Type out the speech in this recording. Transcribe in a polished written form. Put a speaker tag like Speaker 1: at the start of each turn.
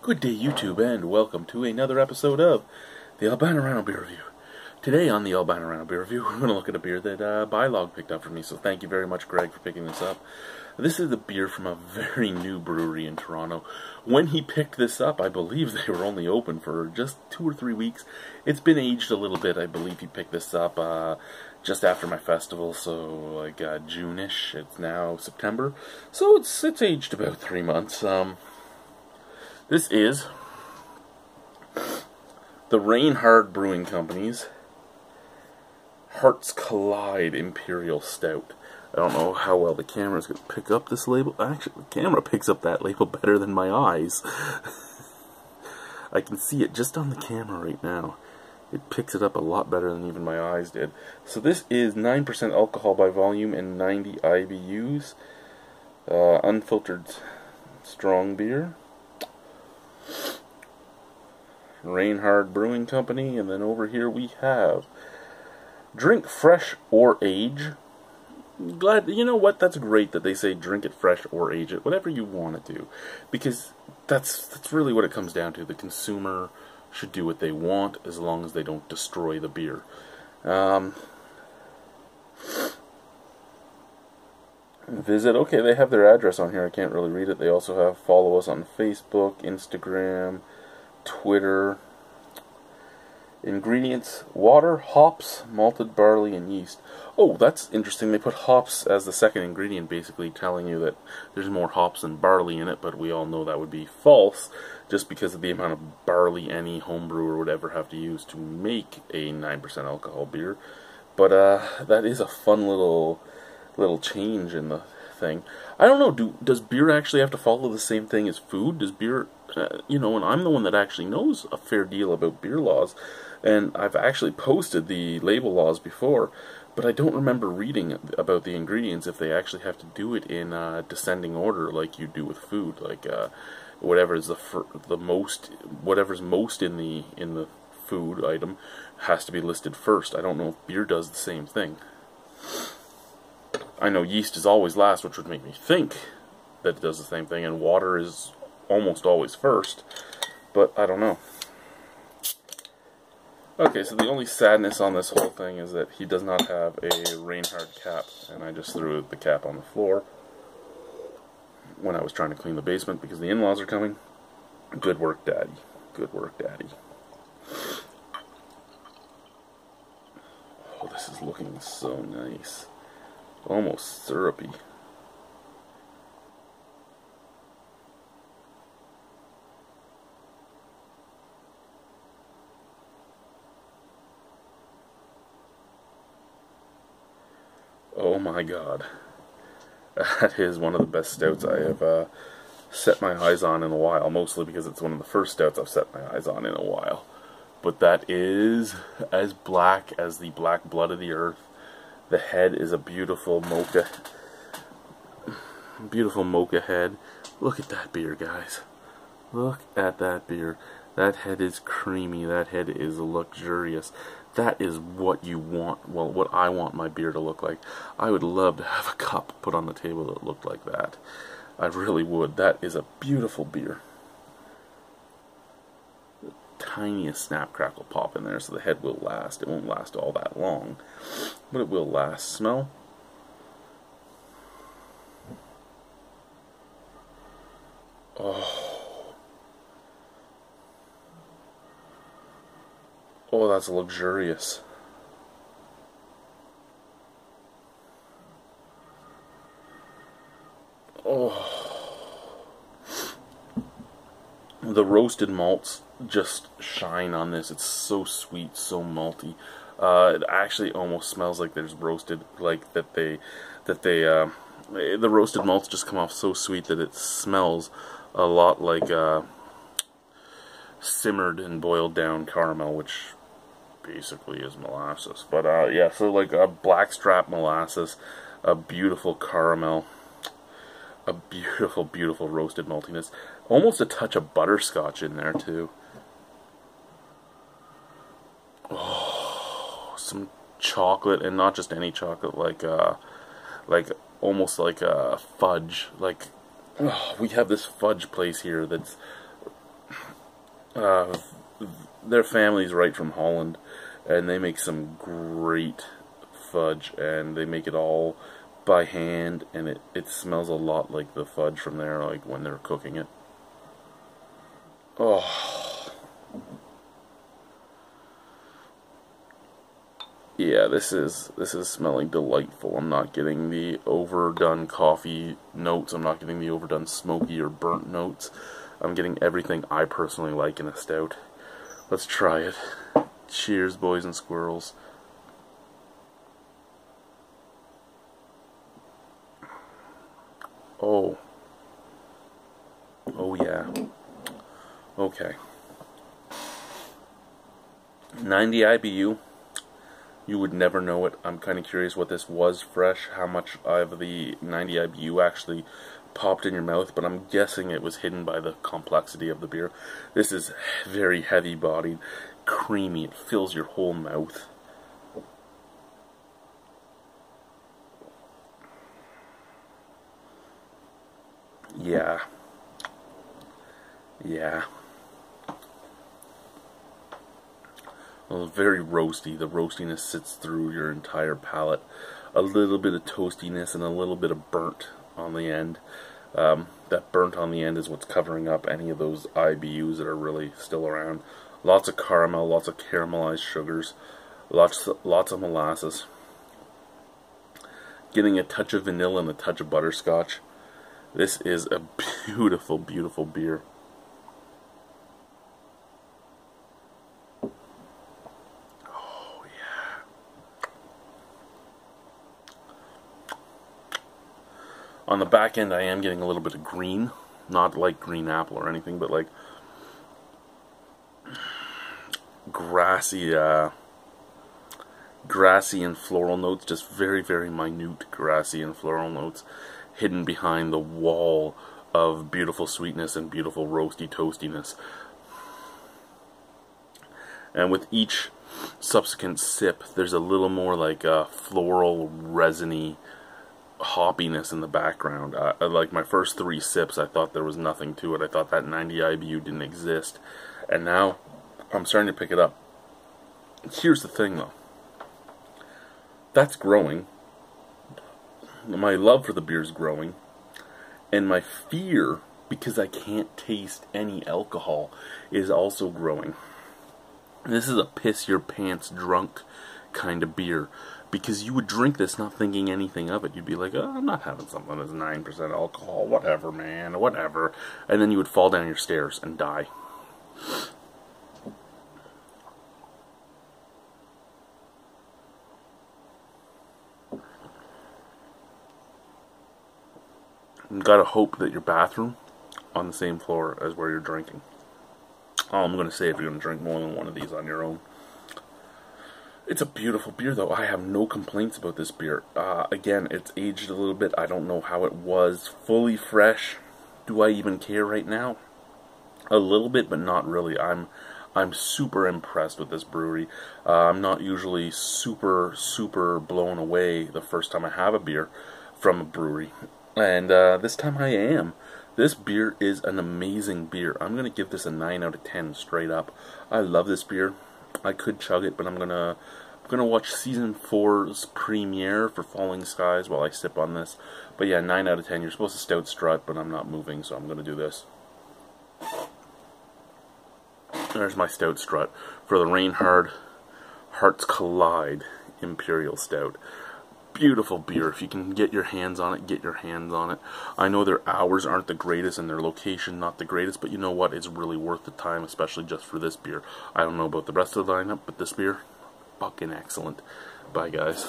Speaker 1: Good day, YouTube, and welcome to another episode of the Albino Rhino Beer Review. Today on the Albino Rhino Beer Review, we're going to look at a beer that Bylog picked up for me, so thank you very much, Greg, for picking this up. This is a beer from a very new brewery in Toronto. When he picked this up, I believe they were only open for just 2 or 3 weeks. It's been aged a little bit. I believe he picked this up just after my festival, so like June-ish. It's now September, so it's aged about 3 months. This is the Rainhard Brewing Company's Hearts Collide Imperial Stout. I don't know how well the camera's going to pick up this label. Actually, the camera picks up that label better than my eyes. I can see it just on the camera right now. It picks it up a lot better than even my eyes did. So this is 9% alcohol by volume and 90 IBUs. Unfiltered strong beer. Rainhard Brewing Company, and then over here we have drink fresh or age. Glad, you know what, that's great that they say drink it fresh or age it, whatever you want to do, because that's really what it comes down to. The consumer should do what they want as long as they don't destroy the beer. Visit, okay, they have their address on here. I can't really read it. They also have follow us on Facebook, Instagram, Twitter. Ingredients: water, hops, malted barley, and yeast. Oh, that's interesting. They put hops as the second ingredient, basically telling you that there's more hops than barley in it, but we all know that would be false just because of the amount of barley any homebrewer would ever have to use to make a 9% alcohol beer. But that is a fun little change in the thing. I don't know, does beer actually have to follow the same thing as food? Does beer, you know, and I'm the one that actually knows a fair deal about beer laws, and I've actually posted the label laws before, but I don't remember reading about the ingredients, if they actually have to do it in descending order like you do with food, like whatever's whatever's most in the food item has to be listed first. I don't know if beer does the same thing. I know yeast is always last, which would make me think that it does the same thing, and water is almost always first, but I don't know. Okay, so the only sadness on this whole thing is that he does not have a Rainhard cap, and I just threw the cap on the floor when I was trying to clean the basement because the in-laws are coming. Good work, Daddy. Good work, Daddy. Oh, this is looking so nice. Almost syrupy. Oh my god. That is one of the best stouts I have set my eyes on in a while, mostly because it's one of the first stouts I've set my eyes on in a while. But that is as black as the black blood of the earth. The head is a beautiful mocha head. Look at that beer, guys. Look at that beer. That head is creamy. That head is luxurious. That is what you want. Well, what I want my beer to look like. I would love to have a cup put on the table that looked like that. I really would. That is a beautiful beer. The tiniest snap, crackle, pop in there, so the head will last. It won't last all that long, but it will last. Smell. Oh, that's luxurious. Oh, the roasted malts just shine on this. It's so sweet, so malty. It actually almost smells like there's roasted, like the roasted malts just come off so sweet that it smells a lot like simmered and boiled down caramel, which basically is molasses. But yeah, so like a blackstrap molasses, a beautiful caramel, a beautiful, beautiful roasted maltiness, almost a touch of butterscotch in there too. Oh, some chocolate, and not just any chocolate, like almost like a fudge, like Oh, we have this fudge place here that's their family's right from Holland, and they make some great fudge, and they make it all by hand, and it smells a lot like the fudge from there, like when they're cooking it. Oh, yeah, this is smelling delightful. I'm not getting the overdone coffee notes. I'm not getting the overdone smoky or burnt notes. I'm getting everything I personally like in a stout. Let's try it. Cheers, boys and squirrels. Oh. Oh yeah. Okay. 90 IBU. You would never know it. I'm kind of curious what this was fresh, how much of the 90 IBU actually popped in your mouth, but I'm guessing it was hidden by the complexity of the beer. This is very heavy bodied, creamy, it fills your whole mouth. Yeah. Yeah. Well, very roasty. The roastiness sits through your entire palate. A little bit of toastiness and a little bit of burnt on the end. That burnt on the end is what's covering up any of those IBUs that are really still around. Lots of caramel, lots of caramelized sugars, lots of molasses. Getting a touch of vanilla and a touch of butterscotch. This is a beautiful, beautiful beer. Oh yeah. On the back end I am getting a little bit of green. Not like green apple or anything, but like grassy and floral notes, just very, very minute grassy and floral notes hidden behind the wall of beautiful sweetness and beautiful roasty toastiness. And with each subsequent sip, there's a little more like floral, resiny hoppiness in the background. Like my first 3 sips, I thought there was nothing to it. I thought that 90 IBU didn't exist. And now I'm starting to pick it up. Here's the thing though. That's growing. My love for the beer is growing. And my fear, because I can't taste any alcohol, is also growing. This is a piss your pants drunk kind of beer. Because you would drink this not thinking anything of it. You'd be like, oh, I'm not having something that's 9% alcohol. Whatever, man. Whatever. And then you would fall down your stairs and die. You gotta hope that your bathroom on the same floor as where you're drinking. All I'm gonna say, if you're gonna drink more than one of these on your own. It's a beautiful beer though. I have no complaints about this beer. Again, it's aged a little bit. I don't know how it was fully fresh. Do I even care right now? A little bit, but not really. I'm super impressed with this brewery. I'm not usually super blown away the first time I have a beer from a brewery. And this time I am. This beer is an amazing beer. I'm going to give this a 9 out of 10 straight up. I love this beer. I could chug it, but I'm gonna watch season 4's premiere for Falling Skies while I sip on this. But yeah, 9 out of 10. You're supposed to stout strut, but I'm not moving, so I'm gonna do this. There's my stout strut for the Rainhard Hearts Collide Imperial Stout. Beautiful beer. If you can get your hands on it, get your hands on it. I know their hours aren't the greatest and their location not the greatest, but you know what? It's really worth the time, especially just for this beer. I don't know about the rest of the lineup, but this beer, fucking excellent. Bye, guys.